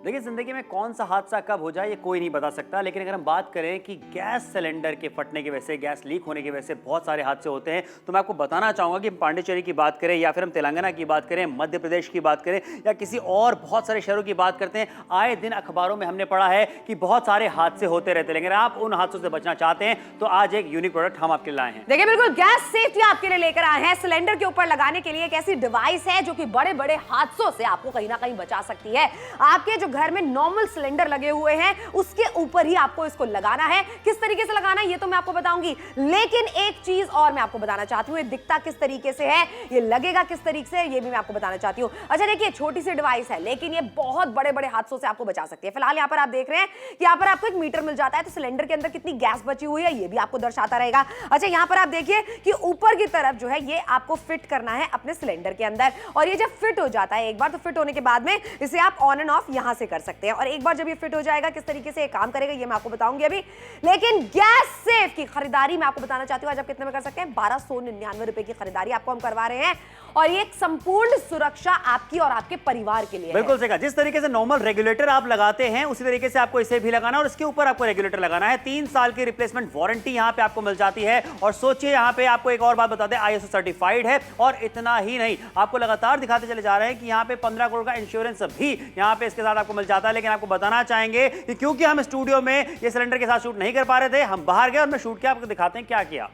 देखिए, जिंदगी में कौन सा हादसा कब हो जाए ये कोई नहीं बता सकता, लेकिन अगर हम बात करें कि गैस सिलेंडर के फटने की वजह से, गैस लीक होने की वजह से बहुत सारे हादसे होते हैं, तो मैं आपको बताना चाहूंगा कि पांडिचेरी की बात करें या फिर हम तेलंगाना की बात करें, मध्य प्रदेश की बात करें या किसी और बहुत सारे शहरों की बात करते हैं, आए दिन अखबारों में हमने पढ़ा है कि बहुत सारे हादसे होते रहते हैं। लेकिन आप उन हादसों से बचना चाहते हैं तो आज एक यूनिक प्रोडक्ट हम आपके लिए लाए हैं। देखिए, बिल्कुल गैस सेफ्टी आपके लिए लेकर आए हैं। सिलेंडर के ऊपर लगाने के लिए एक ऐसी डिवाइस है जो कि बड़े बड़े हादसों से आपको कहीं ना कहीं बचा सकती है। आपके जो घर में नॉर्मल सिलेंडर लगे हुए हैं उसके ऊपर ही आपको इसको लगाना है। किस तरीके से लगाना है ये तो मैं आपको बताऊंगी, लेकिन एक चीज और मैं आपको बताना चाहती हूँ, ये दिखता किस तरीके से है, ये लगेगा किस तरीके से, ये भी मैं आपको बताना चाहती हूँ। अच्छा देखिए, छोटी सी डिवाइस है लेकिन ये बहुत बड़े बड़े हादसों से आपको बचा सकती है। फिलहाल यहाँ पर आप देख रहे हैं कि यहाँ पर आपको एक मीटर मिल जाता है, तो सिलेंडर के अंदर कितनी गैस बची हुई है ये भी आपको दर्शाता रहेगा। अच्छा, यहाँ पर आप देखिए कि ऊपर की तरफ जो है ये आपको फिट करना है अपने सिलेंडर के अंदर, और ये जब फिट हो जाता है एक बार, तो फिट होने के बाद में इसे आप ऑन एंड ऑफ यहाँ से कर सकते हैं। और एक बार जब ये फिट हो जाएगा किस तरीके से ये काम करेगा ये मैं आपको बताऊंगी अभी। लेकिन गैस सेफ की खरीदारी मैं आपको बताना चाहती हूँ आज आप कितने में कर सकते हैं। 1299 रुपए की खरीदारी आपको हम करवा रहे हैं, और ये एक संपूर्ण सुरक्षा आपकी और आपके परिवार के लिए। बिल्कुल सही। जिस तरीके से नॉर्मल रेगुलेटर आप लगाते हैं उसी तरीके से आपको इसे भी लगाना और इसके ऊपर आपको रेगुलेटर लगाना है। 3 साल की रिप्लेसमेंट वारंटी यहाँ पे आपको मिल जाती है। और सोचिए, यहाँ पे आपको एक और बात बता दें, ISO सर्टिफाइड है। और इतना ही नहीं, आपको लगातार दिखाते चले जा रहे हैं कि यहाँ पे 15 करोड़ का इंश्योरेंस भी यहाँ पे इसके साथ आपको मिल जाता है। लेकिन आपको बताना चाहेंगे कि क्योंकि हम स्टूडियो में ये सिलेंडर के साथ शूट नहीं कर पा रहे थे, हम बाहर गए और मैं शूट किया, आपको दिखाते हैं क्या किया।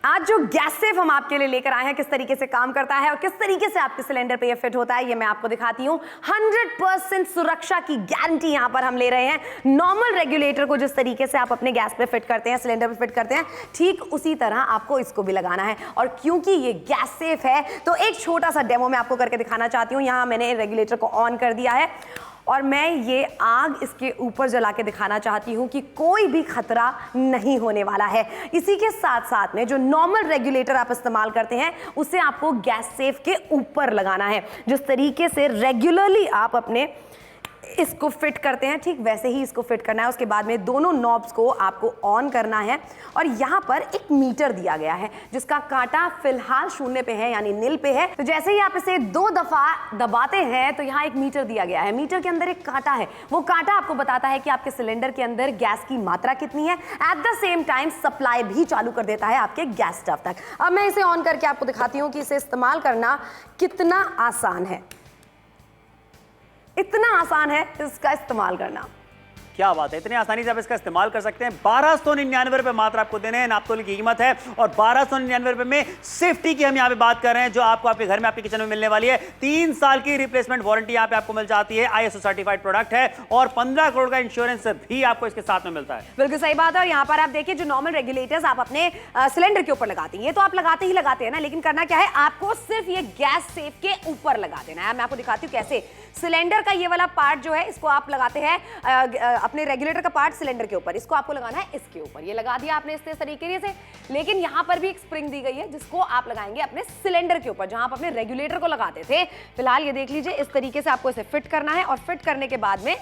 आज जो गैस सेफ हम आपके लिए लेकर आए हैं किस तरीके से काम करता है और किस तरीके से आपके सिलेंडर पे ये फिट होता है ये मैं आपको दिखाती हूँ। 100% सुरक्षा की गारंटी यहाँ पर हम ले रहे हैं। नॉर्मल रेगुलेटर को जिस तरीके से आप अपने गैस पे फिट करते हैं, सिलेंडर पे फिट करते हैं, ठीक उसी तरह आपको इसको भी लगाना है। और क्योंकि ये गैस सेफ है तो एक छोटा सा डेमो मैं आपको करके दिखाना चाहती हूँ। यहाँ मैंने रेगुलेटर को ऑन कर दिया है और मैं ये आग इसके ऊपर जला के दिखाना चाहती हूँ कि कोई भी खतरा नहीं होने वाला है। इसी के साथ साथ में जो नॉर्मल रेगुलेटर आप इस्तेमाल करते हैं उसे आपको गैस सेफ के ऊपर लगाना है। जिस तरीके से रेगुलरली आप अपने इसको फिट करते हैं ठीक वैसे ही इसको फिट करना है। उसके बाद में दोनों नॉब्स को आपको ऑन करना है और यहाँ पर एक मीटर दिया गया है जिसका कांटा फिलहाल 0 पे है यानी नील पे है। तो जैसे ही आप इसे 2 दफा दबाते हैं तो यहाँ एक मीटर दिया गया है। मीटर के अंदर एक कांटा है, वो कांटा आपको बताता है कि आपके सिलेंडर के अंदर गैस की मात्रा कितनी है। At the same time supply भी चालू कर देता है आपके गैस स्टव तक। अब मैं इसे ऑन करके आपको दिखाती हूँ कि इसे इस्तेमाल करना कितना आसान है। इतना आसान है इसका इस्तेमाल करना। क्या बात है, इतनी आसानी से आप इसका इस्तेमाल कर सकते हैं। 1299 रुपए मात्र आपको देने हैं, नापतोल की कीमत है। और 1299 रुपए में सेफ्टी की हम यहाँ पे बात कर रहे हैं जो आपको आपके घर में, आपके किचन में मिलने वाली है। 3 साल की रिप्लेसमेंट वारंटी यहाँ पे आपको मिल जाती है। ISO सर्टिफाइड प्रोडक्ट है और 15 करोड़ का इंश्योरेंस भी आपको इसके साथ में मिलता है। बिल्कुल सही बात है। और यहाँ पर आप देखिए जो नॉर्मल रेगुलेटर्स आप अपने सिलेंडर के ऊपर लगाते हैं, ये तो आप लगाते ही लगाते हैं ना, लेकिन करना क्या है, आपको सिर्फ ये गैस सेफ के ऊपर लगा देना है। मैं आपको दिखाती हूँ कैसे। सिलेंडर का ये वाला पार्ट जो है इसको आप लगाते हैं अपने रेगुलेटर का पार्ट सिलेंडर के ऊपर, इसको आपको लगाना है इसके ऊपर। ये लगा दिया आपने इस तरीके से, लेकिन यहाँ पर भी एक स्प्रिंग दी गई है जिसको आप लगाएंगे अपने सिलेंडर के ऊपर जहां आप अपने रेगुलेटर को लगाते थे। फिलहाल ये देख लीजिए, इस तरीके से आपको इसे फिट करना है और फिट करने के बाद में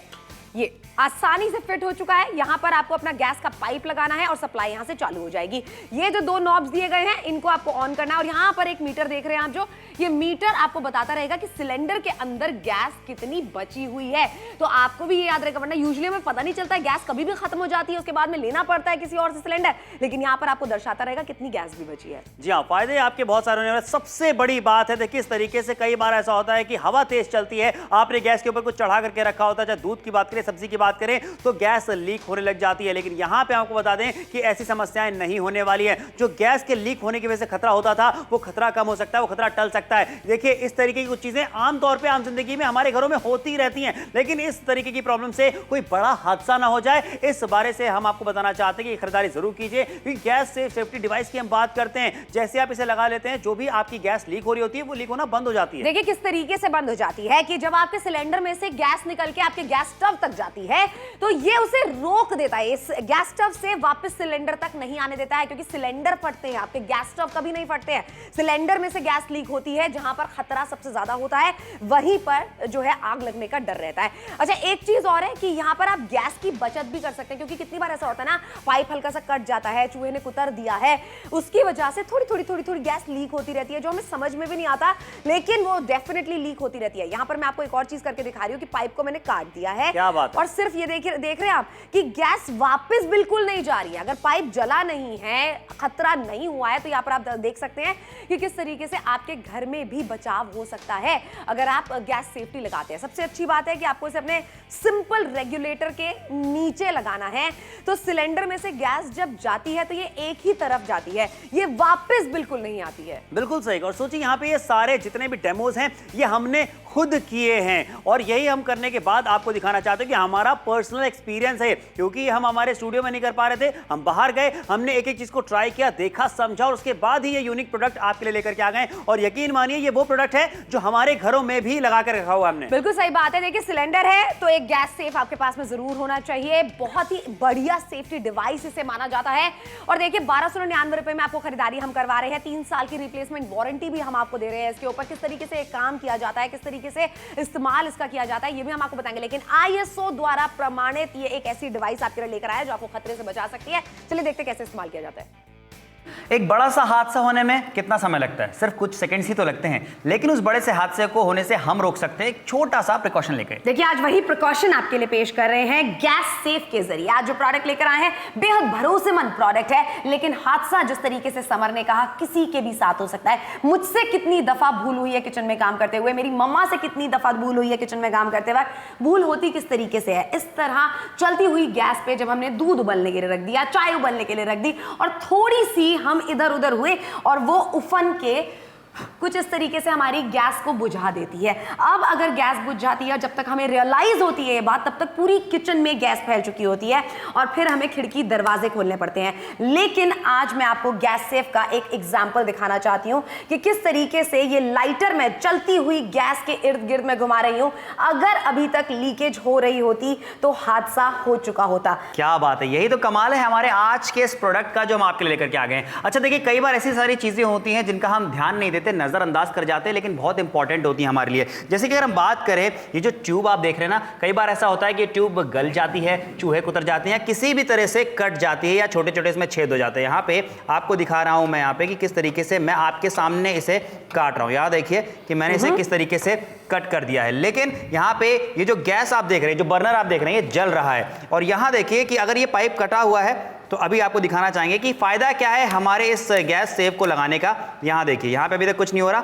ये आसानी से फिट हो चुका है। यहाँ पर आपको अपना गैस का पाइप लगाना है और सप्लाई यहाँ से चालू हो जाएगी। ये जो 2 नॉब्स दिए गए हैं इनको आपको ऑन करना है और यहाँ पर एक मीटर देख रहे हैं आप, जो ये मीटर आपको बताता रहेगा कि सिलेंडर के अंदर गैस कितनी बची हुई है। तो आपको भी ये याद रहेगा, वरना यूजुअली हमें पता नहीं चलता है, गैस कभी भी खत्म हो जाती है, उसके बाद में लेना पड़ता है किसी और से सिलेंडर, लेकिन यहाँ पर आपको दर्शाता रहेगा कितनी गैस भी बची है। जी हाँ, फायदे आपके बहुत सारे होने वाले। सबसे बड़ी बात है, देखिए इस तरीके से कई बार ऐसा होता है कि हवा तेज चलती है, आपने गैस के ऊपर कुछ चढ़ा करके रखा होता है, चाहे दूध की बात करें, सब्जी की बात करें, तो गैस लीक होने लग जाती है। लेकिन यहां पे आपको बता दें कि ऐसी समस्याएं नहीं होने वाली है। जो गैस के लीक होने की वजह से खतरा होता था वो खतरा कम हो सकता है, वो खतरा टल सकता है। देखिए इस तरीके की कुछ चीजें आमतौर पे आम जिंदगी में हमारे घरों में होती रहती हैं, लेकिन इस तरीके की प्रॉब्लम से कोई बड़ा हादसा ना हो जाए, इस बारे से हम आपको बताना चाहते हैं कि खरीदारी जरूर कीजिए। क्योंकि गैस सेफ्टी डिवाइस की हम बात करते हैं, जैसे आप इसे लगा लेते हैं, जो भी आपकी गैस लीक हो रही होती है वो लीक होना बंद हो जाती है। देखिए किस तरीके से बंद हो जाती है कि जब आपके सिलेंडर में से गैस निकल के आपके गैस स्टव तक लग जाती है तो ये उसे रोक देता है, इस गैस स्टव से वापस सिलेंडर तक नहीं आने देता है, क्योंकि सिलेंडर फटते हैं, आपके गैस स्टव कभी नहीं फटते हैं। सिलेंडर में से गैस लीक होती है, जहां पर खतरा सबसे ज्यादा होता है वहीं पर जो है आग लगने का डर रहता है। अच्छा, एक चीज और है कि यहां पर आप गैस की बचत भी कर सकते हैं, क्योंकि कितनी बार ऐसा होता है ना, पाइप हल्का सा कट जाता है, चूहे ने कुतर दिया है, उसकी वजह से थोड़ी गैस लीक होती रहती है, जो हमें समझ में भी नहीं आता, लेकिन वो डेफिनेटली लीक होती रहती है। यहां पर मैं आपको एक और चीज करके दिखा रही हूं कि पाइप को मैंने काट दिया है, क्या बात है? और सिर्फ ये देख रहे हैं आप कि गैस वापस बिल्कुल नहीं जा रही है। अगर पाइप जला नहीं है, खतरा नहीं हुआ है, तो यहां पर आप देख सकते हैं कि किस तरीके से आपके घर में भी बचाव हो सकता है अगर आप गैस सेफ्टी लगाते हैं। सबसे अच्छी बात है कि आपको इसे अपने सिंपल रेगुलेटर के नीचे लगाना है, तो सिलेंडर में से गैस जब जाती है तो ये एक ही तरफ जाती है, ये वापस बिल्कुल नहीं आती है। बिल्कुल सही। और सोचिए यहाँ पे ये सारे जितने भी डेमोज हैं ये हमने खुद किए हैं, और यही हम करने के बाद आपको दिखाना चाहते हैं कि हमारा पर्सनल एक्सपीरियंस है, क्योंकि हम हमारे स्टूडियो में नहीं कर पा रहे थे, हम बाहर गए, हमने एक एक चीज को ट्राई किया, देखा, समझा, और उसके बाद ही ये यूनिक प्रोडक्ट आपके लिए लेकर के आ गए। और यकीन मानिए ये वो प्रोडक्ट है जो हमारे घरों में भी लगा कर रखा हुआ हमने। बिल्कुल सही बात है। देखिए, सिलेंडर है तो एक गैस सेफ आपके पास में जरूर होना चाहिए, बहुत ही बढ़िया सेफ्टी डिवाइस इसे माना जाता है। और देखिए, 1299 रुपए में आपको खरीदारी हम करवा रहे हैं, 3 साल की रिप्लेसमेंट वारंटी भी हम आपको दे रहे हैं इसके ऊपर। किस तरीके से काम किया जाता है, किस तरीके से इस्तेमाल इसका किया जाता है, ये भी हम आपको बताएंगे। लेकिन ISO द्वारा प्रमाणित ये एक ऐसी डिवाइस आपके लिए लेकर आया है जो आपको खतरे से बचा सकती है। चलिए देखते हैं कैसे इस्तेमाल किया जाता है। एक बड़ा सा हादसा होने में कितना समय लगता है? सिर्फ कुछ सेकंड्स ही तो लगते हैं, लेकिन उस बड़े से हादसे को होने से हम रोक सकते हैं एक छोटा सा प्रिकॉशन लेकर। देखिए, आज वही प्रिकॉशन आपके लिए पेश कर रहे हैं गैस सेफ के जरिए। आज जो प्रोडक्ट लेकर आए हैं बेहद भरोसेमंद प्रोडक्ट है, लेकिन हादसा जिस तरीके से समर ने कहा किसी के भी साथ हो सकता है। मुझसे कितनी दफा भूल हुई है किचन में काम करते हुए, मेरी मम्मा से कितनी दफा भूल हुई है किचन में काम करते वक्त। भूल होती किस तरीके से है, इस तरह चलती हुई गैस पे जब हमने दूध उबलने के लिए रख दिया, चाय उबलने के लिए रख दी, और थोड़ी सी हम इधर उधर हुए और वो उफन के कुछ इस तरीके से हमारी गैस को बुझा देती है। अब अगर गैस बुझ जाती है, जब तक हमें रियलाइज होती है ये बात, तब तक पूरी किचन में गैस फैल चुकी होती है और फिर हमें खिड़की दरवाजे खोलने पड़ते हैं। लेकिन आज मैं आपको गैस सेफ का एक एग्जांपल दिखाना चाहती हूं कि किस तरीके से ये लाइटर मैं चलती हुई गैस के इर्द गिर्द में घुमा रही हूं, अगर अभी तक लीकेज हो रही होती तो हादसा हो चुका होता। क्या बात है, यही तो कमाल है हमारे आज के इस प्रोडक्ट का जो हम आपके लिए लेकर के आ गए हैं। अच्छा देखिए, कई बार ऐसी सारी चीजें होती हैं जिनका हम ध्यान नहीं देते, नजरअंदाज कर जाते हैं, लेकिन बहुत इंपॉर्टेंट होती है हमारे लिए। जैसे कि अगर हम बात करें, ये जो ट्यूब आप देख रहे हैं ना, कई बार ऐसा होता है कि ट्यूब गल जाती है, चूहे कुतर जाते हैं, या किसी भी तरह से कट जाती है, या छोटे छोटे इसमें छेद हो जाते हैं। यहाँ पे आपको दिखा रहा हूं मैं यहाँ पे कि किस तरीके से मैं आपके सामने इसे काट रहा हूं। यहाँ देखिए कि मैंने इसे किस तरीके से कट कर दिया है, लेकिन यहाँ पे ये जो गैस आप देख रहे हैं, जो बर्नर आप देख रहे हैं, ये जल रहा है। और यहाँ देखिए कि अगर ये पाइप कटा हुआ है तो अभी आपको दिखाना चाहेंगे कि फायदा क्या है हमारे इस गैस सेफ को लगाने का। यहाँ देखिए, यहाँ पे अभी तक कुछ नहीं हो रहा,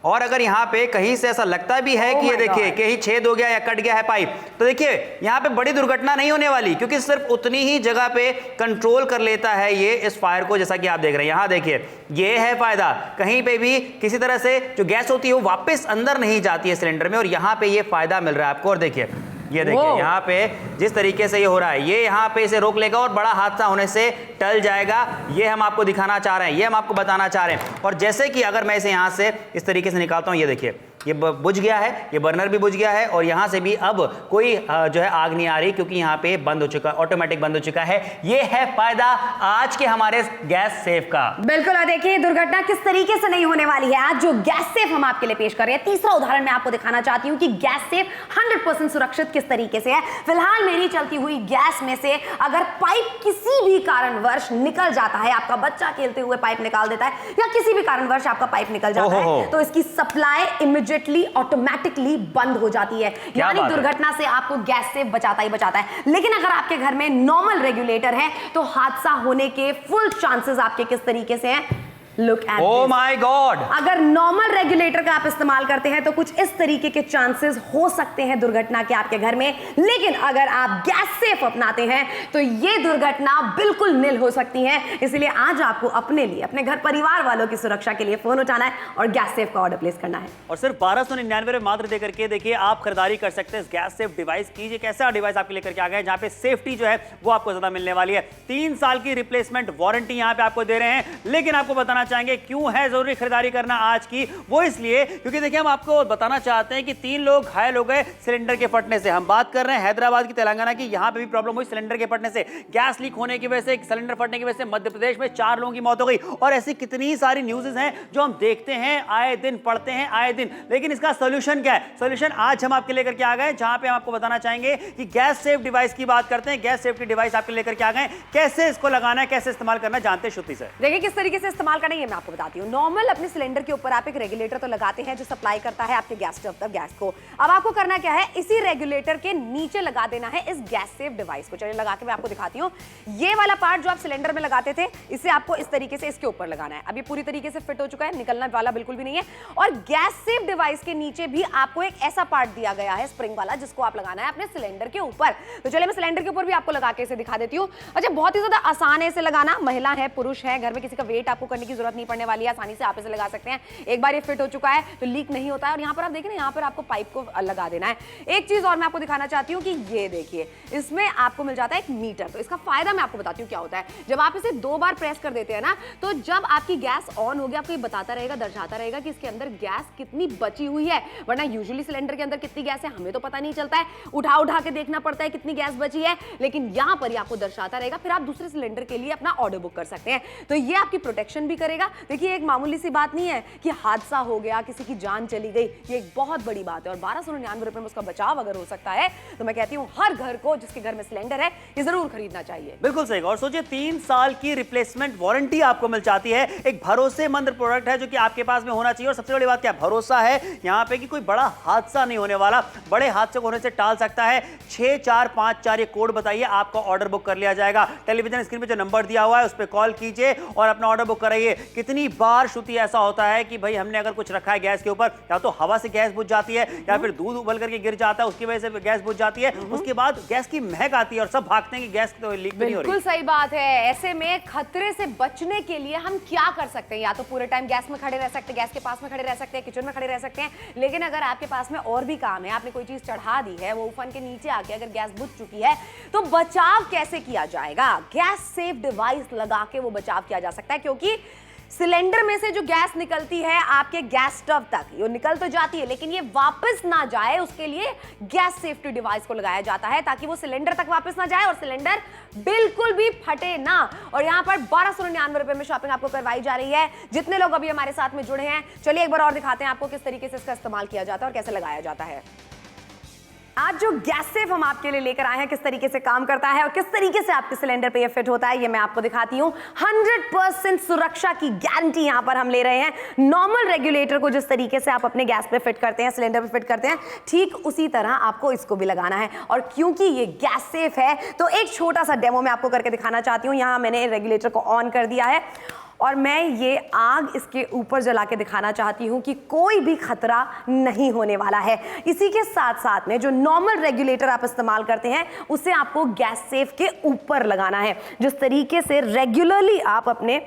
और अगर यहाँ पे कहीं से ऐसा लगता भी है कि ये देखिए कि ही छेद हो गया या कट गया है पाइप, तो देखिए यहाँ पे बड़ी दुर्घटना नहीं होने वाली, क्योंकि सिर्फ उतनी ही जगह पे कंट्रोल कर लेता है ये इस फायर को, जैसा कि आप देख रहे हैं। यहाँ देखिए, ये है फायदा, कहीं पे भी किसी तरह से जो गैस होती है वो वापस अंदर नहीं जाती है सिलेंडर में, और यहाँ पे ये फायदा मिल रहा है आपको। और देखिए, ये देखिए यहाँ पे जिस तरीके से ये हो रहा है, ये यहाँ पे इसे रोक लेगा और बड़ा हादसा होने से टल जाएगा। ये हम आपको दिखाना चाह रहे हैं, ये हम आपको बताना चाह रहे हैं। और जैसे कि अगर मैं इसे यहाँ से इस तरीके से निकालता हूँ, ये देखिए ये बुझ गया है, ये बर्नर भी बुझ गया है, और यहाँ से भी अब कोई जो है आग नहीं आ रही, क्योंकि यहाँ पे बंद हो चुका, ऑटोमेटिक बंद हो चुका है। ये है फायदा आज के हमारे गैस सेफ का। बिल्कुल, और देखिए दुर्घटना किस तरीके से नहीं होने वाली है। आज जो गैस सेफ हम आपके लिए पेश कर रहे हैं, तीसरा उदाहरण मैं आपको दिखाना चाहती हूँ कि गैस सेफ 100% सुरक्षित किस तरीके से है। फिलहाल मेरी चलती हुई गैस में से अगर पाइप किसी भी कारणवश निकल जाता है, आपका बच्चा खेलते हुए पाइप निकाल देता है, या किसी भी कारणवश आपका पाइप निकल जाता है, तो इसकी सप्लाई इमीडिएटली ऑटोमेटिकली बंद हो जाती है। यानी दुर्घटना से आपको गैस सेफ बचाता ही बचाता है। लेकिन अगर आपके घर में नॉर्मल रेगुलेटर है तो हादसा होने के फुल चांसेस आपके किस तरीके से हैं? Look at Oh this. my God! अगर नॉर्मल रेगुलेटर का आप इस्तेमाल करते हैं तो कुछ इस तरीके के चांसेस हो सकते हैं दुर्घटना के आपके घर में, लेकिन अगर आप गैस सेफ अपनाते हैं तो ये दुर्घटना बिल्कुल निल हो सकती है। इसलिए आज आपको अपने लिए, अपने घर परिवार वालों की सुरक्षा के लिए फोन उठाना है और गैस सेफ का ऑर्डर प्लेस करना है, और सिर्फ 1299 में मात्र देकर के देखिए आप खरीदारी कर सकते हैं इस गैस सेफ डिवाइस की। ये कैसा डिवाइस आपके लेकर के आ गए जहां पे सेफ्टी जो है वो आपको ज्यादा मिलने वाली है। 3 साल की रिप्लेसमेंट वारंटी यहां पे आपको दे रहे हैं, लेकिन आपको बताना चाहेंगे क्यों है जरूरी खरीदारी करना आज की, वो इसलिए क्योंकि देखिए हम आपको बताना चाहते हैं कि 3 लोग घायल हो गए सिलेंडर के फटने से। हम बात कर रहे हैं हैदराबाद की, तेलंगाना की, यहां पे भी प्रॉब्लम हुई सिलेंडर के फटने से, गैस लीक होने की वजह से, सिलेंडर फटने की वजह से मध्य प्रदेश में 4 लोगों की मौत हो गई। और ऐसी कितनी सारी न्यूज़ हैं जो हम देखते हैं आए दिन, पढ़ते हैं आए दिन, लेकिन इसका सोल्यूशन क्या है? सोल्यूशन आज हम आपके लेकर के आ गए, जहां पे हम आपको बताना चाहेंगे कि गैस सेफ डिवाइस की बात करते हैं। गैस सेफ्टी डिवाइस आपके लेकर के आ गए, कैसे इसको लगाना है, कैसे इस्तेमाल करना है, जानते हैं श्रुति से। देखिए किस तरीके से इस्तेमाल करना है ये मैं आपको बताती हूँ। नॉर्मल अपने सिलेंडर के ऊपर आप एक रेगुलेटर तो लगाते हैं जो सप्लाई करता है आपके गैस स्टोव तक गैस को। अब आपको करना क्या है, इसी रेगुलेटर के नीचे लगा देना है इस गैस सेफ डिवाइस को। चलिए लगा के मैं आपको दिखाती हूँ। ये वाला पार्ट जो आप सिलेंडर में लगाते थे, इसे आपको इस तरीके से इसके ऊपर लगाना है। अब ये पूरी तरीके से फिट हो चुका है, निकलने वाला बिल्कुल भी नहीं है। और गैस सेफ डिवाइस के नीचे भी आपको एक ऐसा पार्ट दिया गया है स्प्रिंग वाला, जिसको आप लगाना है अपने सिलेंडर के ऊपर। तो चलिए मैं सिलेंडर के ऊपर भी आपको लगा के इसे दिखा देती हूँ। अच्छा, बहुत ही ज्यादा आसान है इसे लगाना। महिला है, पुरुष है, घर में किसी का वेट आपको करने की जरूरत नहीं पड़ने वाली है, आसानी से आप इसे लगा सकते हैं। एक बार ये फिट हो चुका है तो लीक नहीं होता है। और यहाँ पर आप देखिए ना, यहाँ पर आपको पाइप को लगा देना है। एक चीज और मैं आपको दिखाना चाहती हूँ कि ये देखिए, इसमें आपको मिल जाता है एक मीटर। तो इसका फायदा मैं आपको बताती हूँ क्या होता है। जब आप इसे 2 बार प्रेस कर देते हैं ना, तो जब आपकी गैस ऑन होगी आपको ये बताता रहेगा, दर्शाता रहेगा कि इसके अंदर गैस कितनी बची हुई है। वरना यूजुअली सिलेंडर के अंदर कितनी गैस है हमें तो पता नहीं चलता है, उठा उठा के देखना पड़ता है कितनी गैस बची है, लेकिन यहाँ पर ही आपको दर्शाता रहेगा। फिर आप दूसरे सिलेंडर के लिए अपना ऑर्डर बुक कर सकते हैं। तो ये आपकी प्रोटेक्शन भी करेगा। देखिए एक मामूली सी बात नहीं है कि हादसा हो गया, किसी की जान चली गई, ये एक बहुत बड़ी बात है। और 1299 रुपए में उसका बचाव अगर हो सकता है तो मैं कहती हूँ हर घर को जिसके घर में सिलेंडर है ये जरूर खरीदना चाहिए। बिल्कुल सही। और सोचिए 3 साल की रिप्लेसमेंट वारंटी आपको मिल जाती है। एक भरोसेमंद प्रोडक्ट है जो कि आपके पास में होना चाहिए। और सबसे बड़ी बात क्या, भरोसा है यहाँ पे कि कोई बड़ा हादसा नहीं होने वाला, बड़े हादसे को होने से टाल सकता है। 6454 ये कोड बताइए, आपका ऑर्डर बुक कर लिया जाएगा। टेलीविजन स्क्रीन पे जो नंबर दिया हुआ है उस पर कॉल कीजिए और अपना ऑर्डर बुक कराइए। कितनी बार श्रुति ऐसा होता है कि भाई हमने अगर कुछ रखा है गैस के ऊपर, या तो हवा से गैस बुझ जाती है या फिर दूध उबल करके गिर जाता है, उसकी वजह से गैस बुझ जाती है, उसके बाद गैस की महक आती है और सब भागते हैं कि गैस तो लीक नहीं हो रही। बिल्कुल सही बात है। ऐसे में खतरे से बचने के लिए हम क्या कर सकते हैं? या तो पूरे टाइम गैस में खड़े रह सकते हैं, गैस के पास में खड़े रह सकते हैं, किचन में खड़े रह सकते हैं। लेकिन अगर आपके पास में और भी काम है, आपने कोई चीज चढ़ा दी है, वो ओवन के नीचे आके अगर गैस बुझ चुकी है, तो बचाव कैसे किया जाएगा? गैस सेफ डिवाइस लगा के वो बचाव किया जा सकता है। क्योंकि सिलेंडर में से जो गैस निकलती है आपके गैस स्टोव तक, ये निकल तो जाती है लेकिन ये वापस ना जाए, उसके लिए गैस सेफ्टी डिवाइस को लगाया जाता है ताकि वो सिलेंडर तक वापस ना जाए और सिलेंडर बिल्कुल भी फटे ना। और यहाँ पर 1299 रुपए में शॉपिंग आपको करवाई जा रही है। जितने लोग अभी हमारे साथ में जुड़े हैं, चलिए एक बार और दिखाते हैं आपको किस तरीके से इसका इस्तेमाल किया जाता है और कैसे लगाया जाता है। आज जो गैस सेफ हम आपके लिए लेकर आए हैं, किस तरीके से काम करता है और किस तरीके से आपके सिलेंडर पे ये फिट होता है, ये मैं आपको दिखाती हूँ। 100% सुरक्षा की गारंटी यहाँ पर हम ले रहे हैं। नॉर्मल रेगुलेटर को जिस तरीके से आप अपने गैस पे फिट करते हैं, सिलेंडर पे फिट करते हैं, ठीक उसी तरह आपको इसको भी लगाना है। और क्योंकि ये गैस सेफ है तो एक छोटा सा डेमो मैं आपको करके दिखाना चाहती हूँ। यहाँ मैंने रेगुलेटर को ऑन कर दिया है और मैं ये आग इसके ऊपर जला के दिखाना चाहती हूँ कि कोई भी खतरा नहीं होने वाला है। इसी के साथ साथ में जो नॉर्मल रेगुलेटर आप इस्तेमाल करते हैं उसे आपको गैस सेफ के ऊपर लगाना है। जिस तरीके से रेगुलरली आप अपने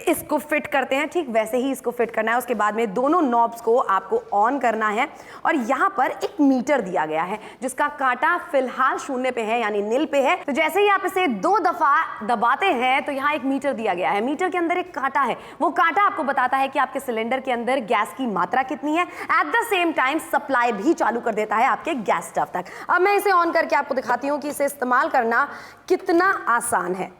इसको फिट करते हैं, ठीक वैसे ही इसको फिट करना है। उसके बाद में दोनों नॉब्स को आपको ऑन करना है और यहाँ पर एक मीटर दिया गया है जिसका कांटा फिलहाल 0 पे है, यानी नील पे है। तो जैसे ही आप इसे 2 दफा दबाते हैं तो यहाँ एक मीटर दिया गया है। मीटर के अंदर एक कांटा है, वो कांटा आपको बताता है कि आपके सिलेंडर के अंदर गैस की मात्रा कितनी है। At the same time supply भी चालू कर देता है आपके गैस स्टोव तक। अब मैं इसे ऑन करके आपको दिखाती हूँ कि इसे इस्तेमाल करना कितना आसान है।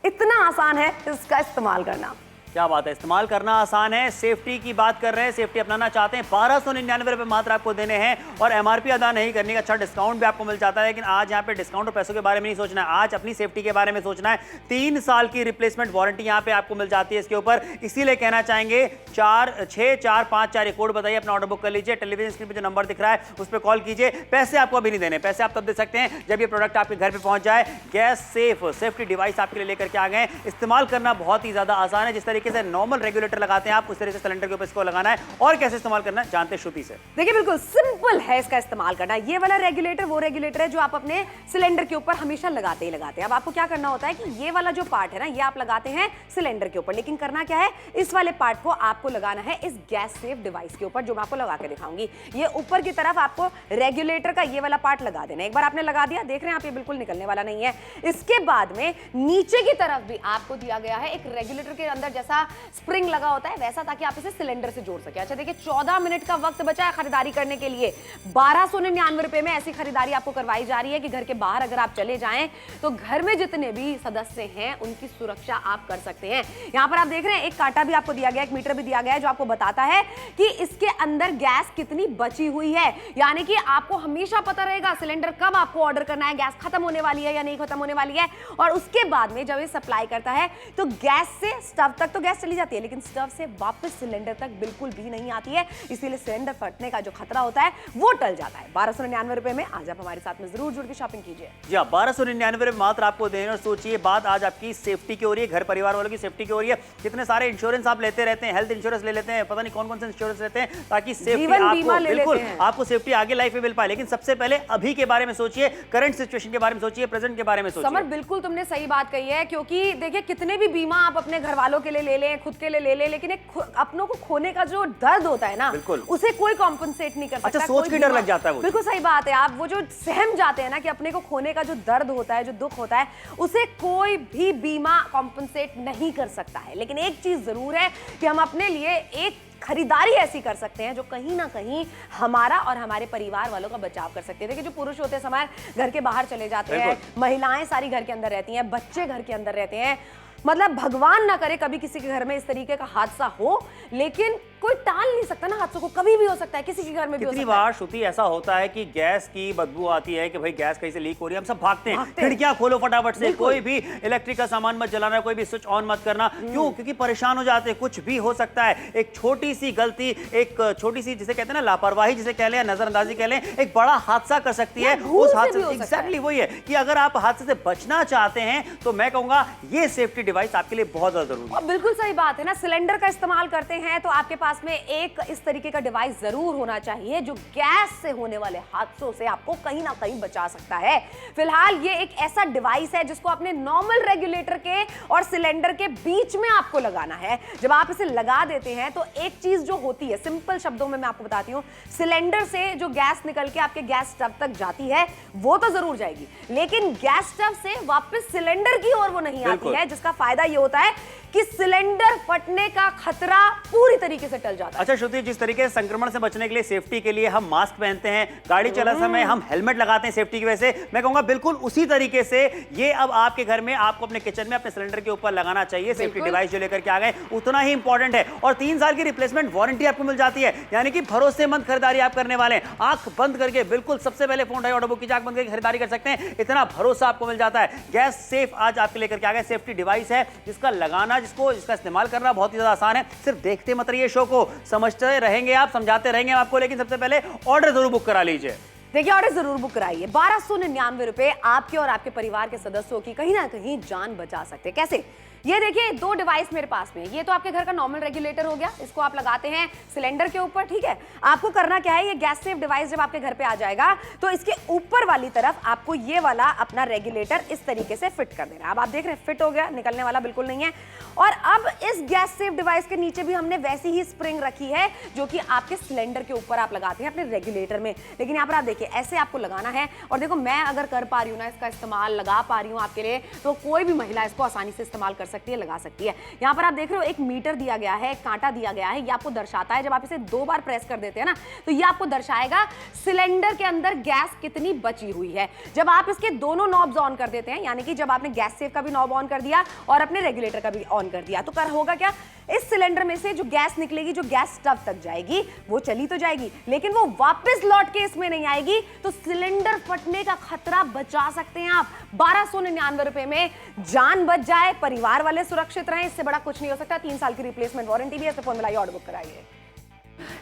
इतना आसान है इसका इस्तेमाल करना। क्या बात है, इस्तेमाल करना आसान है। सेफ्टी की बात कर रहे हैं, सेफ्टी अपनाना चाहते हैं, 1299 रुपए मात्र आपको देने हैं और एमआरपी अदा नहीं करने का अच्छा डिस्काउंट भी आपको मिल जाता है। लेकिन आज यहाँ पे डिस्काउंट और पैसों के बारे में नहीं सोचना है, आज अपनी सेफ्टी के बारे में सोचना है। 3 साल की रिप्लेसमेंट वारंटी यहाँ पे आपको मिल जाती है इसके ऊपर। इसीलिए कहना चाहेंगे 6454 कोड बताइए, अपना ऑर्डर बुक कर लीजिए। टेलीविजन स्क्रीन पर जो नंबर दिख रहा है उस पर कॉल कीजिए। पैसे आपको अभी नहीं देने, पैसे आप तब दे सकते हैं जब ये प्रोडक्ट आपके घर पर पहुंच जाए। गैस सेफ्टी डिवाइस आपके लिए लेकर के आ गए। इस्तेमाल करना बहुत ही ज्यादा आसान है। जिस तरीके तरीके से नॉर्मल रेगुलेटर लगाते हैं आप, उस तरीके से सिलेंडर के ऊपर इसको लगाना है। और कैसे इस्तेमाल करना है जानते हैं श्रुति से। देखिए बिल्कुल सिंपल है इसका इस्तेमाल करना। ये वाला रेगुलेटर वो रेगुलेटर है जो आप अपने सिलेंडर के ऊपर हमेशा लगाते ही लगाते हैं। अब आपको क्या करना होता है कि ये वाला जो पार्ट है ना, ये आप लगाते हैं सिलेंडर के ऊपर, लेकिन करना क्या है, इस वाले पार्ट को आपको लगाना है इस गैस सेफ डिवाइस के ऊपर, जो मैं आपको लगा के दिखाऊंगी। ये ऊपर की तरफ आपको रेगुलेटर का ये वाला पार्ट लगा देना है। एक बार आपने लगा दिया, देख रहे हैं आप, ये बिल्कुल निकलने वाला नहीं है। इसके बाद में नीचे की तरफ भी आपको दिया गया है एक रेगुलेटर के अंदर जैसा स्प्रिंग लगा होता है वैसा, ताकि आप इसे सिलेंडर से जोड़ सके। अच्छा देखिए 14 मिनट का वक्त बचा है खरीदारी करने के लिए। 1299 रुपए में ऐसी खरीदारी आपको करवाई जा रही है कि घर के बाहर अगर आप चले जाएं तो घर में जितने भी सदस्य हैं उनकी सुरक्षा आप कर सकते हैं। यहां पर आप देख रहे हैं एक कांटा भी आपको दिया गया, एक मीटर भी दिया गया है जो आपको बताता है कि इसके अंदर गैस कितनी बची हुई है। यानी कि आपको हमेशा पता रहेगा सिलेंडर कब आपको ऑर्डर करना है, गैस खत्म होने वाली है या नहीं खत्म होने वाली है। और उसके बाद में जब ये सप्लाई करता है तो गैस से स्टव तक तो गैस चली जाती है, लेकिन स्टव से वापस सिलेंडर तक बिल्कुल भी नहीं आती है। इसीलिए सिलेंडर फटने का जो खतरा होता है वो टल जाता है। 1299 रुपए में आज आप हमारे साथ में जरूर जुड़ के शॉपिंग कीजिए। जी हाँ, 1299 में मात्र आपको देने। और सोचिए बात आज आपकी सेफ्टी की हो रही है, घर परिवार वालों की सेफ्टी की हो रही है। कितने सारे इंश्योरेंस आप लेते रहते हैं, हेल्थ इंश्योरेंस ले लेते हैं, पता नहीं कौन कौन से इंश्योरेंस लेते हैं ताकि सेफ्टी आपको बिल्कुल आपको सेफ्टी आगे लाइफ में मिल पाए। लेकिन सबसे पहले अभी के बारे में सोचिए, करंट सिचुएशन के बारे में सोचिए, प्रेजेंट के बारे में सोचिए। समर बिल्कुल तुमने सही बात कही है, क्योंकि देखिए कितने भी बीमा आप अपने घर वालों के लिए ले लें, खुद के लिए ले लें, लेकिन एक अपनों को खोने का जो दर्द होता है ना, बिल्कुल उसे कोई कॉम्पनसेट नहीं कर सकता। अच्छा, सोच के डर लग जाता है वो। बिल्कुल सही बात है। आप वो जो सहम जाते हैं ना कि अपने को खोने का जो दर्द होता है, जो दुख होता है, उसे कोई भी बीमा कॉम्पनसेट नहीं कर सकता है। लेकिन एक चीज जरूर है कि हम अपने लिए एक खरीदारी ऐसी कर सकते हैं जो कहीं ना कहीं हमारा और हमारे परिवार वालों का बचाव कर सकते हैं। देखिए जो पुरुष होते हैं समार घर के बाहर चले जाते हैं, महिलाएं सारी घर के अंदर रहती हैं, बच्चे घर के अंदर रहते हैं, मतलब भगवान ना करे कभी किसी के घर में इस तरीके का हादसा हो, लेकिन कोई टाल नहीं सकता ना हादसों को, कभी भी हो सकता है, किसी के घर में भी हो सकता है। कितनी बार श्रुति ऐसा होता है कि गैस की बदबू आती है कि भाई गैस कहीं से लीक हो रही है, हम सब भागते हैं, खिड़कियां खोलो फटाफट से, कोई भी इलेक्ट्रिक का सामान मत जलाना, कोई भी स्विच ऑन मत करना। क्यों? क्योंकि परेशान हो जाते हैं, कुछ भी हो सकता है। एक छोटी सी गलती, एक छोटी सी जिसे कहते हैं ना लापरवाही, जिसे कह लें, नजरअंदाजी कह लें, एक बड़ा हादसा कर सकती है। उस हादसे से एग्जैक्टली वही है कि अगर आप हादसे से बचना चाहते हैं तो मैं कहूंगा ये सेफ्टी डिवाइस आपके लिए बहुत ज्यादा जरूरी है। बिल्कुल सही बात है ना। सिलेंडर का इस्तेमाल करते हैं तो आपके पास में एक इस तरीके का डिवाइस जरूर होना चाहिए जो गैस से होने वाले हादसों से आपको कहीं ना कहीं बचा सकता है। फिलहाल ये एक ऐसा डिवाइस है जिसको अपने नॉर्मल रेगुलेटर के और सिलेंडर के बीच में आपको लगाना है। जब आप इसे लगा देते हैं तो एक चीज जो होती है, सिंपल शब्दों में मैं आपको बताती हूं, सिलेंडर से जो गैस निकल के आपके गैस स्टव तक जाती है वो तो जरूर जाएगी, लेकिन गैस स्टव से वापस सिलेंडर की ओर वो नहीं आती है, जिसका फायदा ये होता है कि सिलेंडर फटने का खतरा पूरी तरीके से टल जाता है। अच्छा श्रुति, जिस तरीके से संक्रमण से बचने के लिए सेफ्टी के लिए हम मास्क पहनते हैं, गाड़ी चलाते समय हम हेलमेट लगाते हैं सेफ्टी की वजह से, मैं कहूंगा बिल्कुल उसी तरीके से ये अब आपके घर में, आपको अपने किचन में, अपने सिलेंडर के ऊपर लगाना चाहिए। सेफ्टी डिवाइस जो लेकर के आ गए उतना ही इंपॉर्टेंट है। और 3 साल की रिप्लेसमेंट वारंटी आपको मिल जाती है, यानी कि भरोसेमंद खरीदारी आप करने वाले हैं। आंख बंद करके बिल्कुल सबसे पहले फोन ऑर्डर बुक कीजिए, आंख बंद करके खरीदारी कर सकते हैं, इतना भरोसा आपको मिल जाता है। गैस सेफ आज आपके लेकर के आ गए सेफ्टी डिवाइस है, जिसका लगाना, इसका इस्तेमाल करना बहुत ही ज्यादा आसान है। सिर्फ देखते मत रहिए शो को, समझते रहेंगे आप, समझाते रहेंगे आपको, लेकिन सबसे पहले ऑर्डर जरूर बुक करा लीजिए। देखिए ऑर्डर जरूर बुक कराइए। 1299 रुपए आपके और आपके परिवार के सदस्यों की कहीं ना कहीं जान बचा सकते हैं। कैसे? ये देखिए 2 डिवाइस मेरे पास में, ये तो आपके घर का नॉर्मल रेगुलेटर हो गया, इसको आप लगाते हैं सिलेंडर के ऊपर, ठीक है। आपको करना क्या है, ये गैस सेफ डिवाइस जब आपके घर पे आ जाएगा तो इसके ऊपर वाली तरफ आपको ये वाला अपना रेगुलेटर इस तरीके से फिट कर देना है। अब आप देख रहे हैं फिट हो गया, निकलने वाला बिल्कुल नहीं है। और अब इस गैस सेफ डिवाइस के नीचे भी हमने वैसी ही स्प्रिंग रखी है जो कि आपके सिलेंडर के ऊपर आप लगाते हैं अपने रेगुलेटर में। लेकिन यहाँ पर आप देखिए ऐसे आपको लगाना है, और देखो मैं अगर कर पा रही हूँ ना इसका इस्तेमाल, लगा पा रही हूँ आपके लिए, तो कोई भी महिला इसको आसानी से इस्तेमाल कर सकती है, लगा सकती है। यहाँ पर आप देख रहे हो एक मीटर दिया गया है, एक कांटा दिया गया है, ये आपको दर्शाता है, जब आप इसे 2 बार प्रेस कर देते हैं ना तो ये आपको दर्शाएगा सिलेंडर के अंदर गैस कितनी बची हुई है। जब आप इसके दोनों नॉब्स ऑन कर देते हैं, यानी कि जब आपने गैस सेफ का भी नॉब ऑन कर दिया और अपने रेगुलेटर का भी ऑन कर दिया, तो कर होगा क्या, इस सिलेंडर में से जो गैस निकलेगी, जो गैस स्टव तक जाएगी, वो चली तो जाएगी, लेकिन वो वापस लौट के इसमें नहीं आएगी, तो सिलेंडर फटने का खतरा बचा सकते हैं आप। 1299 रुपए में जान बच जाए, परिवार वाले सुरक्षित रहें, इससे बड़ा कुछ नहीं हो सकता। 3 साल की रिप्लेसमेंट वारंटी भी है। फोन मिलाइए, ऑर्डर बुक कराइए।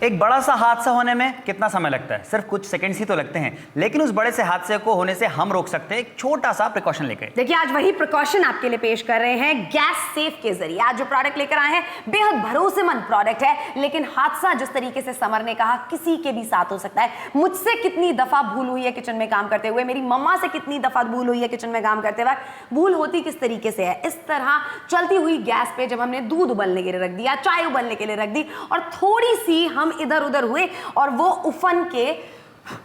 एक बड़ा सा हादसा होने में कितना समय लगता है? सिर्फ कुछ सेकंड्स ही तो लगते हैं, लेकिन उस बड़े से हादसे को होने से हम रोक सकते हैं एक छोटा सा प्रिकॉशन लेकर। देखिए आज वही प्रिकॉशन आपके लिए पेश कर रहे हैं गैस सेफ के जरिए। आज जो प्रोडक्ट लेकर आए हैं बेहद भरोसेमंद प्रोडक्ट है, लेकिन हादसा जिस तरीके से समर ने कहा किसी के भी साथ हो सकता है। मुझसे कितनी दफा भूल हुई है किचन में काम करते हुए, मेरी मम्मा से कितनी दफा भूल हुई है किचन में काम करते वक्त। भूल होती किस तरीके से है, इस तरह चलती हुई गैस पे जब हमने दूध उबलने के लिए रख दिया, चाय उबलने के लिए रख दी और थोड़ी सी हम इधर उधर हुए और वो उफन के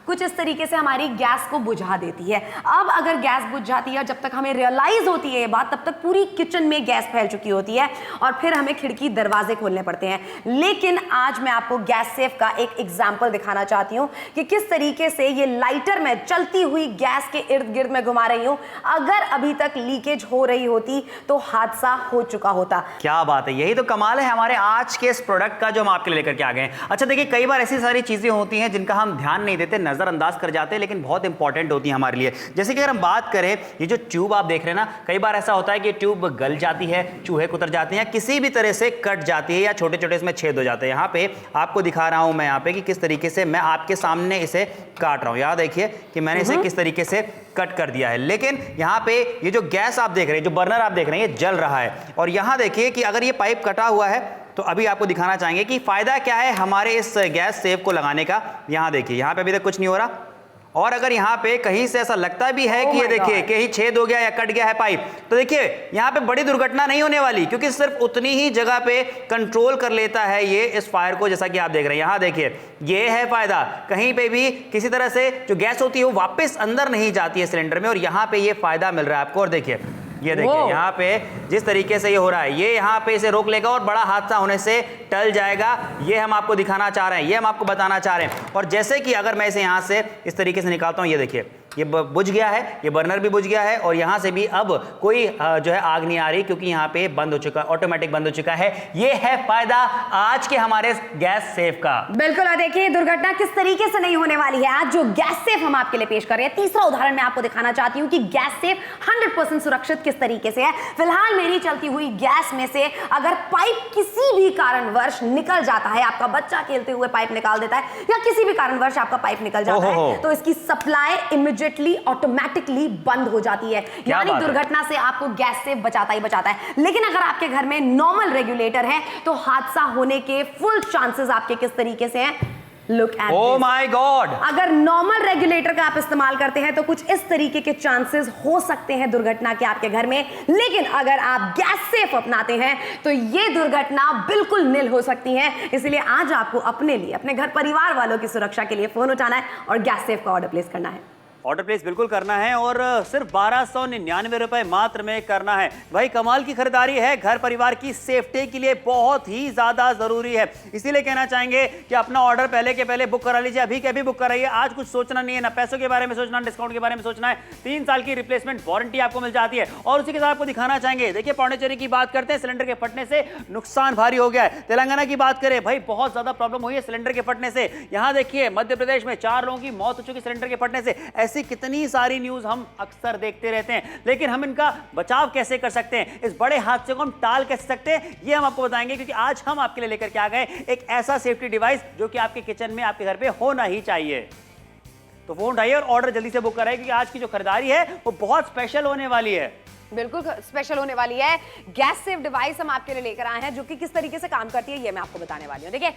कुछ इस तरीके से हमारी गैस को बुझा देती है। अब अगर गैस बुझ जाती है, जब तक हमें रियलाइज होती है ये बात, तब तक पूरी किचन में गैस फैल चुकी होती है और फिर हमें खिड़की दरवाजे खोलने पड़ते हैं। लेकिन आज मैं आपको गैस सेफ का एक एग्जांपल दिखाना चाहती हूं कि किस तरीके से ये लाइटर मैं चलती हुई गैस के इर्द गिर्द में घुमा रही हूं। अगर अभी तक लीकेज हो रही होती तो हादसा हो चुका होता। क्या बात है, यही तो कमाल है हमारे आज के इस प्रोडक्ट का जो हम आपके लिए लेकर के आ गए हैं। अच्छा देखिए, कई बार ऐसी सारी चीजें होती हैं जिनका हम ध्यान नहीं देते, नजरअंदाज कर जाते हैं, लेकिन बहुत इंपॉर्टेंट होती है हमारे लिए। जैसे कि अगर हम बात करें, ये जो ट्यूब आप देख रहे हैं ना, कई बार ऐसा होता है कि ट्यूब गल जाती है, चूहे कुतर जाते हैं, किसी भी तरह से कट जाती है या छोटे छोटे इसमें छेद हो जाते हैं। यहाँ पे आपको दिखा रहा हूं मैं यहाँ पे कि किस तरीके से मैं आपके सामने इसे काट रहा हूं। यहाँ देखिए कि मैंने इसे किस तरीके से कट कर दिया है, लेकिन यहाँ पे ये जो गैस आप देख रहे हैं, जो बर्नर आप देख रहे हैं, ये जल रहा है। और यहाँ देखिए कि अगर ये पाइप कटा हुआ है तो अभी आपको दिखाना चाहेंगे कि फायदा क्या है हमारे इस गैस सेफ को लगाने का। यहाँ देखिए, यहाँ पे अभी तक कुछ नहीं हो रहा, और अगर यहाँ पे कहीं से ऐसा लगता भी है कि ये देखिए कहीं छेद हो गया या कट गया है पाइप, तो देखिए यहाँ पे बड़ी दुर्घटना नहीं होने वाली, क्योंकि सिर्फ उतनी ही जगह पे कंट्रोल कर लेता है ये इस फायर को, जैसा कि आप देख रहे हैं। यहाँ देखिए ये है फायदा, कहीं पे भी किसी तरह से जो गैस होती है वो वापस अंदर नहीं जाती है सिलेंडर में, और यहाँ पे ये फायदा मिल रहा है आपको। और देखिए ये देखिए यहाँ पे जिस तरीके से ये हो रहा है, ये यहाँ पे इसे रोक लेगा और बड़ा हादसा होने से टल जाएगा। ये हम आपको दिखाना चाह रहे हैं, ये हम आपको बताना चाह रहे हैं। और जैसे कि अगर मैं इसे यहाँ से इस तरीके से निकालता हूँ, ये देखिए ये बुझ गया है, ये बर्नर भी बुझ गया है, और यहाँ से भी अब कोई जो है आग नहीं आ रही, क्योंकि यहाँ पे बंद हो चुका, ऑटोमेटिक बंद हो चुका है। ये है फायदा आज के हमारे गैस सेफ का। बिल्कुल, और देखिए दुर्घटना किस तरीके से नहीं होने वाली है। आज जो गैस सेफ हम आपके लिए पेश कर रहे हैं, तीसरा उदाहरण मैं आपको दिखाना चाहती हूँ कि गैस सेफ 100% सुरक्षित किस तरीके से है। फिलहाल मेरी चलती हुई गैस में से अगर पाइप किसी भी कारणवश निकल जाता है, आपका बच्चा खेलते हुए पाइप निकाल देता है या किसी भी कारणवश आपका पाइप निकल जाता है, तो इसकी सप्लाई इमीडिएटली ऑटोमेटिकली बंद हो जाती है। यानी दुर्घटना से आपको गैस सेफ बचाता ही बचाता है। लेकिन अगर आपके घर में नॉर्मल रेगुलेटर है तो हादसा होने के फुल चांसेस आपके किस तरीके से हैं? Look at Oh my God! अगर नॉर्मल रेगुलेटर का आप इस्तेमाल करते हैं तो कुछ इस तरीके के चांसेस हो सकते हैं दुर्घटना के आपके घर में, लेकिन अगर आप गैस सेफ अपनाते हैं तो ये दुर्घटना बिल्कुल निल हो सकती है। इसलिए आज आपको अपने लिए, अपने घर परिवार वालों की सुरक्षा के लिए फोन उठाना है और गैस सेफ का ऑर्डर प्लेस करना है। ऑर्डर प्लेस बिल्कुल करना है और सिर्फ 1299 रुपए मात्र में करना है। भाई कमाल की खरीदारी है, घर परिवार की सेफ्टी के लिए बहुत ही ज्यादा जरूरी है। इसीलिए कहना चाहेंगे कि अपना ऑर्डर पहले के पहले बुक करा लीजिए, अभी के अभी बुक कराइए। आज कुछ सोचना नहीं है, ना पैसों के बारे में सोचना, डिस्काउंट के बारे में सोचना है। 3 साल की रिप्लेसमेंट वारंटी आपको मिल जाती है। और उसी के साथ आपको दिखाना चाहेंगे, देखिए पौंडीचेरी की बात करते हैं, सिलेंडर के फटने से नुकसान भारी हो गया है। तेलंगाना की बात करें, भाई बहुत ज्यादा प्रॉब्लम हुई है सिलेंडर के फटने से। यहां देखिए मध्य प्रदेश में 4 लोगों की मौत हो चुकी सिलेंडर के फटने से। ऐसी कितनी सारी न्यूज हम अक्सर देखते रहते हैं, लेकिन हम इनका बचाव कैसे कर सकते हैं, इस बड़े हादसे को हम टाल कैसे सकते हैं, ये हम आपको बताएंगे। क्योंकि आज हम आपके लिए लेकर के आ गए एक ऐसा सेफ्टी डिवाइस जो कि आपके किचन में, आपके घर पे होना ही चाहिए। तो फोन उठाइए और ऑर्डर जल्दी से बुक कराइए, क्योंकि आज की जो खरीदारी है वो बहुत स्पेशल होने वाली है। बिल्कुल स्पेशल होने वाली है। गैस सेफ डिवाइस हम आपके लिए लेकर आए हैं जो कि किस तरीके से काम करती है ये मैं आपको बताने वाली हूँ। देखिए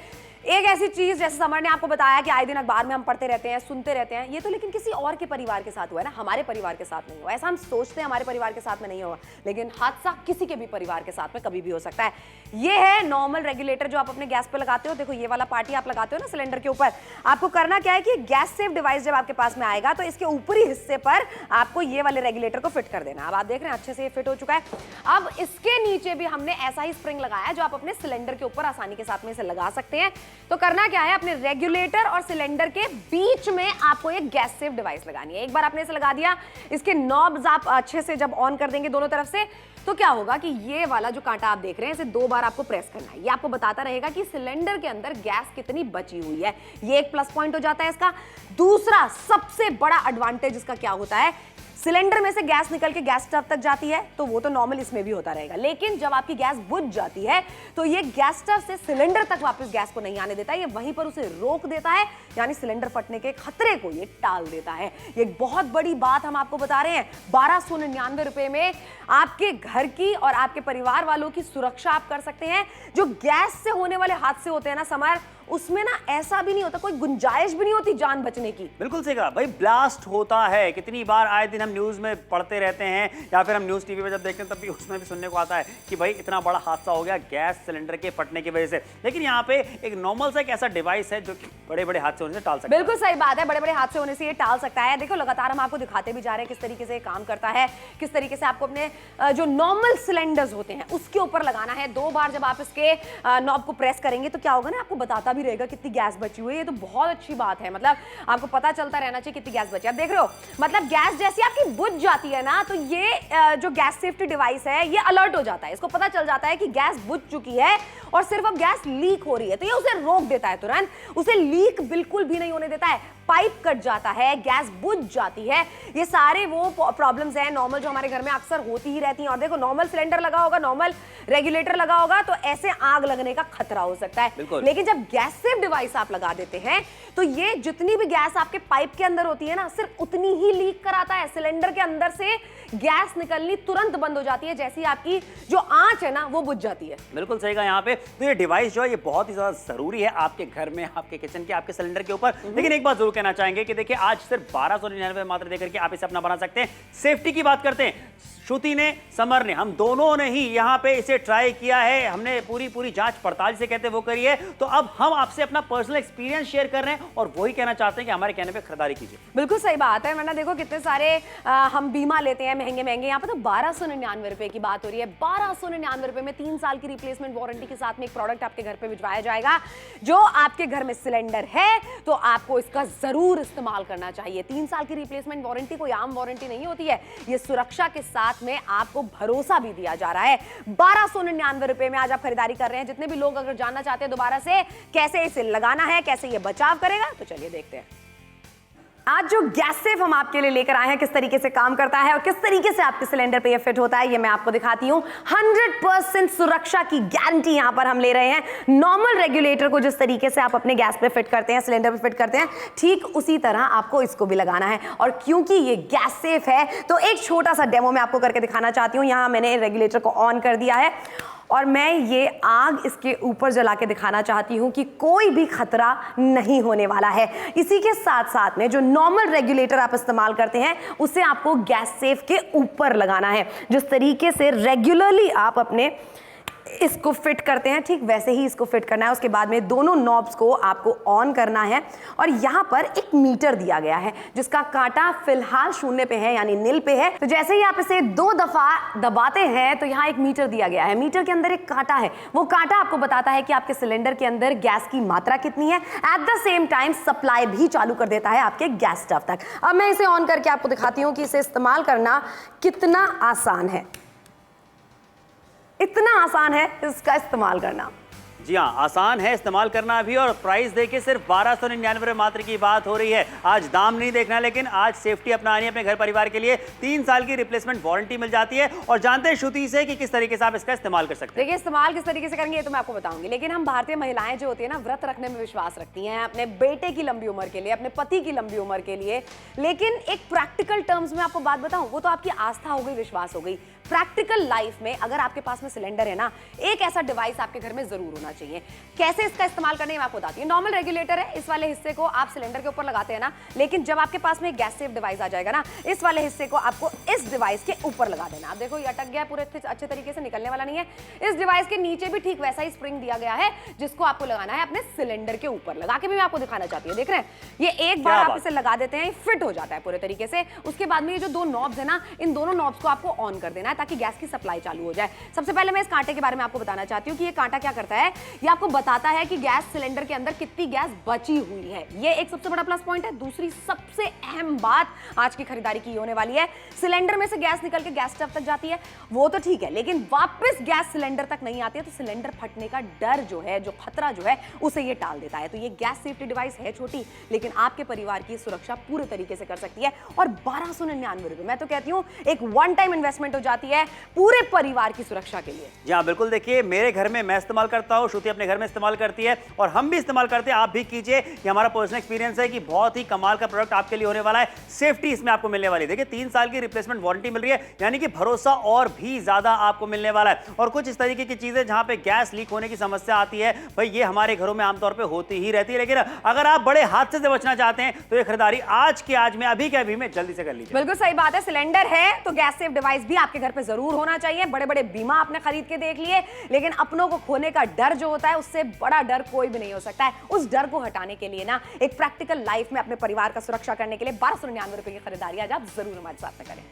एक ऐसी चीज, जैसे समर ने आपको बताया कि आए दिन अखबार में हम पढ़ते रहते हैं, सुनते रहते हैं, ये तो लेकिन किसी और के परिवार के साथ हुआ है ना, हमारे परिवार के साथ नहीं हुआ। ऐसा हम सोचते हैं हमारे परिवार के साथ में नहीं होगा, लेकिन हादसा किसी के भी परिवार के साथ में कभी भी हो सकता है। ये है नॉर्मल रेगुलेटर जो आप अपने गैस पे लगाते हो। देखो ये वाला पार्टी आप लगाते हो ना सिलेंडर के ऊपर, आपको करना क्या है कि गैस सेफ डिवाइस जब आपके पास में आएगा तो इसके ऊपरी हिस्से पर आपको ये वाले रेगुलेटर को फिट कर देना। अब आप देख रहे हैं अच्छे से ये फिट हो चुका है। अब इसके नीचे भी हमने ऐसा ही स्प्रिंग लगाया है जो आप अपने सिलेंडर के ऊपर आसानी के साथ में इसे लगा सकते हैं। तो करना क्या है, अपने रेगुलेटर और सिलेंडर के बीच में आपको एक गैस सेफ डिवाइस लगानी है। एक बार आपने इसे लगा दिया, इसके नॉब्स आप अच्छे से जब ऑन कर देंगे दोनों तरफ से, तो क्या होगा कि ये वाला जो कांटा आप देख रहे हैं इसे 2 बार आपको प्रेस करना है। ये आपको बताता रहेगा कि सिलेंडर के अंदर गैस कितनी बची हुई है। ये एक प्लस पॉइंट हो जाता है इसका। दूसरा सबसे बड़ा एडवांटेज इसका क्या होता है, सिलेंडर में से गैस निकल के गैस स्टव तक जाती है तो वो तो नॉर्मल इसमें भी होता रहेगा, लेकिन जब आपकी गैस बुझ जाती है तो ये गैस स्टव से सिलेंडर तक वापस गैस को नहीं आने देता, ये वहीं पर उसे रोक देता है, यानी सिलेंडर फटने के खतरे को ये टाल देता है। ये एक बहुत बड़ी बात हम आपको बता रहे हैं। 1299 रुपए में आपके घर की और आपके परिवार वालों की सुरक्षा आप कर सकते हैं। जो गैस से होने वाले हादसे होते हैं ना समर, उसमें ना ऐसा भी नहीं होता, कोई गुंजाइश भी नहीं होती जान बचने की। बिल्कुल सही कहा भाई, ब्लास्ट होता है। कितनी बार आए दिन हम न्यूज में पढ़ते रहते हैं या फिर हम न्यूज टीवी पे जब देखते हैं तब भी उसमें भी सुनने को आता है कि भाई इतना बड़ा हादसा हो गया गैस सिलेंडर के फटने की वजह से। लेकिन यहाँ पे एक नॉर्मल सा एक ऐसा डिवाइस है जो कि बड़े बड़े हादसे होने से टाल सकता है। बिल्कुल सही बात है, बड़े बड़े हादसे होने से ये टाल सकता है। देखो लगातार हम आपको दिखाते भी जा रहे हैं किस तरीके से ये काम करता है, किस तरीके से आपको अपने जो नॉर्मल सिलेंडर्स होते हैं उसके ऊपर लगाना है। 2 बार जब आप इसके नॉब को प्रेस करेंगे तो क्या होगा ना, आपको बताता भी रहेगा कितनी गैस बची हुई है। ये तो बहुत अच्छी बात है, मतलब आपको पता चलता रहना चाहिए कितनी गैस बची है। आप देख रहे हो, मतलब गैस जैसी आपकी बुझ जाती है ना तो ये जो गैस सेफ्टी डिवाइस है ये अलर्ट हो जाता है, इसको पता चल जाता है कि गैस बुझ चुकी है और सिर्फ अब गैस लीक हो रही है, तो ये उसे रोक देता है तुरंत, उसे लीक बिल्कुल भी नहीं होने देता है। पाइप कट जाता है, गैस बुझ जाती है, ये सारे वो प्रॉब्लम्स हैं नॉर्मल जो हमारे घर में अक्सर होती ही रहती हैं। और देखो नॉर्मल सिलेंडर लगा होगा, नॉर्मल रेगुलेटर लगा होगा तो ऐसे आग लगने का खतरा हो सकता है, लेकिन जब गैस सेफ डिवाइस आप लगा देते हैं तो ये जितनी भी गैस आपके पाइप के अंदर होती है ना सिर्फ उतनी ही लीक कराता है। सिलेंडर के अंदर से गैस निकलनी तुरंत बंद हो जाती है जैसी आपकी जो आंच है ना वो बुझ जाती है। बिल्कुल सही कहा यहाँ पे। तो ये डिवाइस जो है ये बहुत ही ज्यादा जरूरी है आपके घर में, आपके किचन के, आपके सिलेंडर के ऊपर। लेकिन एक बात जरूर कहना चाहेंगे कि देखिए आज सिर्फ 1299 मात्र देकर के आप इसे अपना बना सकते हैं। सेफ्टी की बात करते हैं, श्रुति ने, समर ने, हम दोनों ने ही यहाँ पे इसे ट्राई किया है, हमने पूरी जांच पड़ताल से कहते वो करी है। तो अब हम आपसे अपना पर्सनल एक्सपीरियंस शेयर कर रहे हैं और वही कहना चाहते हैं कि हमारे कहने पे खरीदारी कीजिए। बिल्कुल सही बात है, वरना देखो कितने सारे हम बीमा लेते हैं महंगे महंगे, यहाँ पे तो 1299 रुपए की बात हो रही है। 1299 रुपए में 3 साल की रिप्लेसमेंट वारंटी के साथ में एक प्रोडक्ट आपके घर पे भिजवाया जाएगा। जो आपके घर में सिलेंडर है तो आपको इसका जरूर इस्तेमाल करना चाहिए। 3 साल की रिप्लेसमेंट वारंटी कोई आम वारंटी नहीं होती है, ये सुरक्षा के साथ में आपको भरोसा भी दिया जा रहा है। 1299 रुपए में आज आप खरीदारी कर रहे हैं। जितने भी लोग अगर जानना चाहते हैं दोबारा से कैसे इसे लगाना है, कैसे ये बचाव करेगा, तो चलिए देखते हैं। आज जो गैस सेफ हम आपके लिए लेकर आए हैं किस तरीके से काम करता है और किस तरीके से आपके सिलेंडर पे ये फिट होता है ये मैं आपको दिखाती हूँ। 100% सुरक्षा की गारंटी यहां पर हम ले रहे हैं। नॉर्मल रेगुलेटर को जिस तरीके से आप अपने गैस पे फिट करते हैं, सिलेंडर पे फिट करते हैं, ठीक उसी तरह आपको इसको भी लगाना है। और क्योंकि ये गैस सेफ है तो एक छोटा सा डेमो मैं आपको करके दिखाना चाहती हूँ। यहां मैंने रेगुलेटर को ऑन कर दिया है और मैं ये आग इसके ऊपर जला के दिखाना चाहती हूँ कि कोई भी खतरा नहीं होने वाला है। इसी के साथ साथ में जो नॉर्मल रेगुलेटर आप इस्तेमाल करते हैं उसे आपको गैस सेफ के ऊपर लगाना है। जिस तरीके से रेगुलरली आप अपने इसको फिट करते हैं ठीक वैसे ही इसको फिट करना है। उसके बाद में दोनों नॉब्स को आपको ऑन करना है और यहाँ पर एक मीटर दिया गया है जिसका कांटा फिलहाल 0 पे है यानी नील पे है। तो जैसे ही आप इसे 2 दफा दबाते हैं तो यहाँ एक मीटर दिया गया है। मीटर के अंदर एक कांटा है, वो कांटा आपको बताता है कि आपके सिलेंडर के अंदर गैस की मात्रा कितनी है। At the same time supply भी चालू कर देता है आपके गैस स्टव तक। अब मैं इसे ऑन करके आपको दिखाती हूँ कि इसे इस्तेमाल करना कितना आसान है। इतना आसान है इसका इस्तेमाल करना। जी हाँ, आसान है इस्तेमाल करना भी। और प्राइस देखिए सिर्फ 1299 मात्र की बात हो रही है। आज दाम नहीं देखना, लेकिन आज सेफ्टी अपनानी है अपने घर परिवार के लिए। 3 साल की रिप्लेसमेंट वारंटी मिल जाती है। और जानते हैं श्रुति से कि किस तरीके से आप इसका इस्तेमाल कर सकते हैं। देखिए इस्तेमाल किस तरीके से करेंगे ये तो मैं आपको बताऊंगी, लेकिन हम भारतीय महिलाएं जो होती है ना व्रत रखने में विश्वास रखती हैं अपने बेटे की लंबी उम्र के लिए, अपने पति की लंबी उम्र के लिए। लेकिन एक प्रैक्टिकल टर्म्स में आपको बात बताऊं, वो तो आपकी आस्था हो गई, विश्वास हो गई। प्रैक्टिकल लाइफ में अगर आपके पास में सिलेंडर है ना, एक ऐसा डिवाइस आपके घर में जरूर होना चाहिए। कैसे इसका इस्तेमाल करने मैं आपको बताती हूँ। नॉर्मल रेगुलेटर है, इस वाले हिस्से को आप सिलेंडर के ऊपर लगाते हैं ना, लेकिन जब आपके पास में गैस सेफ डिवाइस आ जाएगा ना, इस वाले हिस्से को आपको इस डिवाइस के ऊपर लगा देना। आप देखो ये अटक गया, पूरे अच्छे तरीके से निकलने वाला नहीं है। इस डिवाइस के नीचे भी ठीक वैसा ही स्प्रिंग दिया गया है जिसको आपको लगाना है अपने सिलेंडर के ऊपर। लगा के भी मैं आपको दिखाना चाहती हूँ। देख रहे हैं, ये एक बार आप इसे लगा देते हैं, फिट हो जाता है पूरे तरीके से। उसके बाद में ये जो 2 नॉब्स है ना, इन दोनों नॉब्स को आपको ऑन कर देना है ताकि गैस की सप्लाई चालू हो जाए। सबसे पहले मैं इस कांटे के बारे में आपको बताना चाहती हूँ कि ये कांटा क्या करता है। ये आपको बताता है कि गैस सिलेंडर के अंदर कितनी गैस बची हुई है। ये एक सबसे बड़ा प्लस पॉइंट है। दूसरी सबसे अहम बात आज की खरीदारी की होने वाली है, सिलेंडर में से गैस निकल के गैस स्टोव तक जाती है, वो तो ठीक है, लेकिन वापस गैस सिलेंडर तक नहीं आती है, तो सिलेंडर फटने का डर जो है, जो खतरा जो है, उसे ये टाल देता है। तो ये गैस सेफ्टी डिवाइस है छोटी, लेकिन आपके परिवार की सुरक्षा पूरे तरीके से कर सकती है। और 1299 रुपए, मैं तो कहती हूं एक वन टाइम इन्वेस्टमेंट हो जाती है पूरे परिवार की सुरक्षा के लिए। जी हाँ, बिल्कुल। देखिए, मेरे घर में मैं इस्तेमाल करता हूँ, श्रुति अपने घर में इस्तेमाल करती है और हम भी इस्तेमाल करते हैं। आप भी कीजिए, ये हमारा पर्सनल एक्सपीरियंस है कि बहुत ही कमाल का प्रोडक्ट आपके लिए होने वाला है। सेफ्टी इसमें आपको मिलने वाली है। देखिए, 3 साल की रिप्लेसमेंट वारंटी मिल रही है, यानी कि भरोसा और भी ज्यादा आपको मिलने वाला है। और कुछ इस तरीके की चीजें जहां पे गैस लीक होने की समस्या आती है, भाई ये हमारे घरों में आमतौर पे होती ही रहती है, लेकिन अगर आप बड़े हादसे से बचना चाहते हैं तो ये खरीदारी आज के आज में, अभी के अभी में जल्दी से कर लीजिए। बिल्कुल सही बात है। सिलेंडर है तो गैस सेफ डिवाइस भी आपके घर पे जरूर होना चाहिए। बड़े बड़े बीमा आपने खरीद के देख लिए, लेकिन अपनों को खोने का डर जो होता है, उससे बड़ा डर कोई भी नहीं हो सकता है। उस डर को हटाने के लिए ना, एक प्रैक्टिकल लाइफ में अपने परिवार का सुरक्षा करने के लिए 1299 रुपए की खरीदारी आज आप जरूर हमारे साथ में करें।